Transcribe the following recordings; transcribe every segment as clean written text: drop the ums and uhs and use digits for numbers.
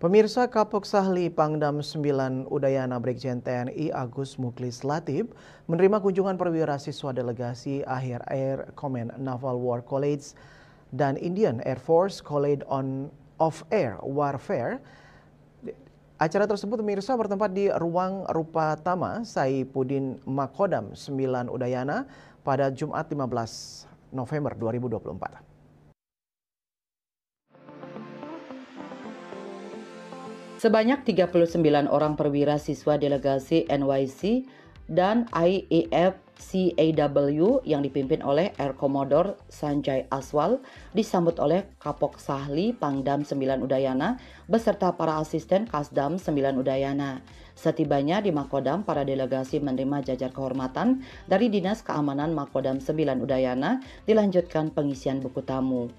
Pemirsa, Kapok Sahli Pangdam 9 Udayana Brigjen TNI Agus Muklis Latif menerima kunjungan perwira siswa delegasi akhir Air Command Naval War College dan Indian Air Force College of Air Warfare. Acara tersebut pemirsa bertempat di Ruang Rupatama Saipuddin Makodam 9 Udayana pada Jumat 15 November 2024. Sebanyak 39 orang perwira siswa delegasi NYC dan IAF CAW yang dipimpin oleh Air Commodore Sanjay Aswal disambut oleh Kapok Sahli Pangdam 9 Udayana beserta para asisten Kasdam 9 Udayana. Setibanya di Makodam, para delegasi menerima jajar kehormatan dari Dinas Keamanan Makodam 9 Udayana, dilanjutkan pengisian buku tamu.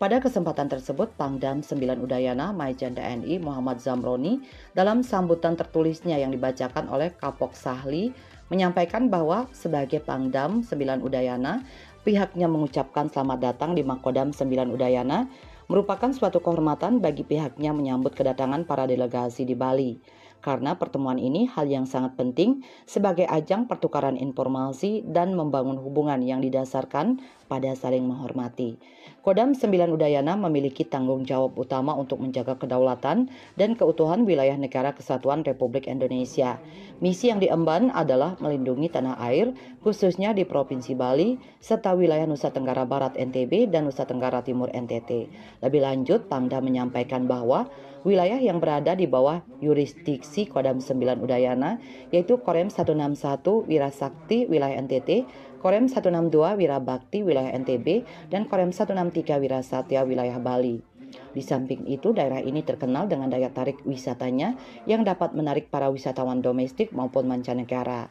Pada kesempatan tersebut, Pangdam 9 Udayana Majen TNI Muhammad Zamroni dalam sambutan tertulisnya yang dibacakan oleh Kapok Sahli menyampaikan bahwa sebagai Pangdam 9 Udayana, pihaknya mengucapkan selamat datang di Makodam 9 Udayana merupakan suatu kehormatan bagi pihaknya menyambut kedatangan para delegasi di Bali. Karena pertemuan ini hal yang sangat penting sebagai ajang pertukaran informasi dan membangun hubungan yang didasarkan pada saling menghormati. Kodam 9 Udayana memiliki tanggung jawab utama untuk menjaga kedaulatan dan keutuhan wilayah negara kesatuan Republik Indonesia. Misi yang diemban adalah melindungi tanah air, khususnya di Provinsi Bali, serta wilayah Nusa Tenggara Barat NTB dan Nusa Tenggara Timur NTT. Lebih lanjut, Pangdam menyampaikan bahwa wilayah yang berada di bawah yurisdiksi Kodam 9 Udayana yaitu Korem 161 Wirasakti wilayah NTT, Korem 162 Wirabakti wilayah NTB, dan Korem 163 Wirasatya wilayah Bali. Di samping itu, daerah ini terkenal dengan daya tarik wisatanya yang dapat menarik para wisatawan domestik maupun mancanegara.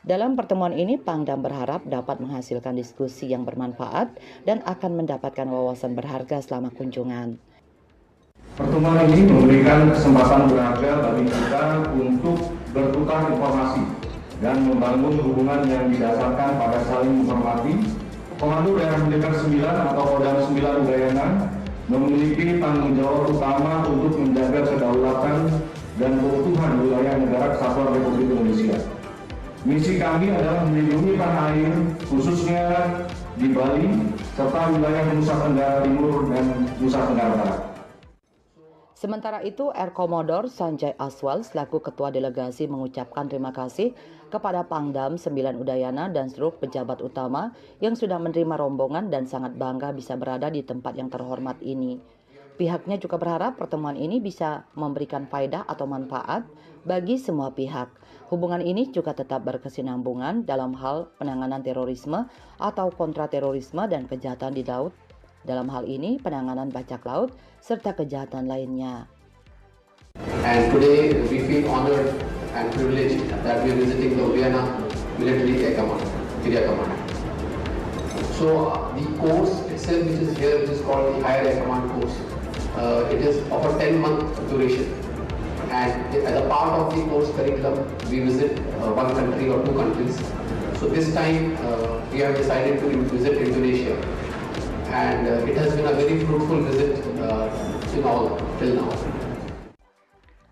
Dalam pertemuan ini, Pangdam berharap dapat menghasilkan diskusi yang bermanfaat dan akan mendapatkan wawasan berharga selama kunjungan. Pertemuan ini memberikan kesempatan berharga bagi kita untuk bertukar informasi dan membangun hubungan yang didasarkan pada saling menghormati. Komando Daerah Militer 9 atau Kodam 9 Udayana memiliki tanggung jawab utama untuk menjaga kedaulatan dan keutuhan wilayah negara kesatuan Republik Indonesia. Misi kami adalah melindungi tanah air, khususnya di Bali, serta wilayah Nusa Tenggara Timur dan Nusa Tenggara Barat. Sementara itu, Air Commodore Sanjay Aswal selaku Ketua Delegasi mengucapkan terima kasih kepada Pangdam 9 Udayana dan seluruh pejabat utama yang sudah menerima rombongan dan sangat bangga bisa berada di tempat yang terhormat ini. Pihaknya juga berharap pertemuan ini bisa memberikan faedah atau manfaat bagi semua pihak. Hubungan ini juga tetap berkesinambungan dalam hal penanganan terorisme atau kontraterorisme dan kejahatan di laut. Dalam hal ini, penanganan bajak laut serta kejahatan lainnya. And today we feel honored and privileged that we are visiting the Udayana Military Air Command. So the course itself, which is here, which is called the Higher Air Command course, it is of a 10-month duration. And as a part of the course curriculum, we visit one country or two countries. So this time we have decided to visit Indonesia. And it has been a very fruitful visit till now.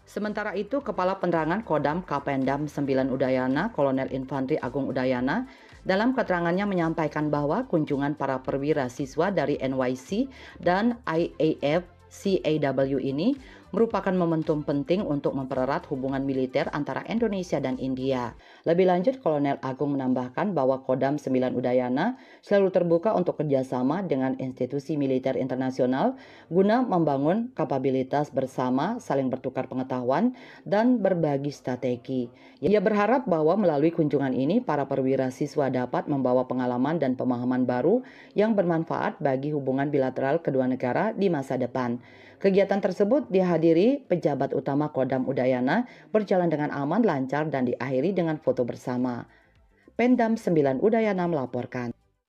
Sementara itu, Kepala Penerangan Kodam Kapendam 9 Udayana, Kolonel Infantri Agung Udayana, dalam keterangannya menyampaikan bahwa kunjungan para perwira siswa dari NYC dan IAF CAW ini merupakan momentum penting untuk mempererat hubungan militer antara Indonesia dan India. Lebih lanjut, Kolonel Agung menambahkan bahwa Kodam 9 Udayana selalu terbuka untuk kerjasama dengan institusi militer internasional guna membangun kapabilitas bersama, saling bertukar pengetahuan, dan berbagi strategi. Ia berharap bahwa melalui kunjungan ini, para perwira siswa dapat membawa pengalaman dan pemahaman baru yang bermanfaat bagi hubungan bilateral kedua negara di masa depan. Kegiatan tersebut dihadiri pejabat utama Kodam Udayana, berjalan dengan aman, lancar, dan diakhiri dengan foto bersama. Pangdam 9 Udayana melaporkan.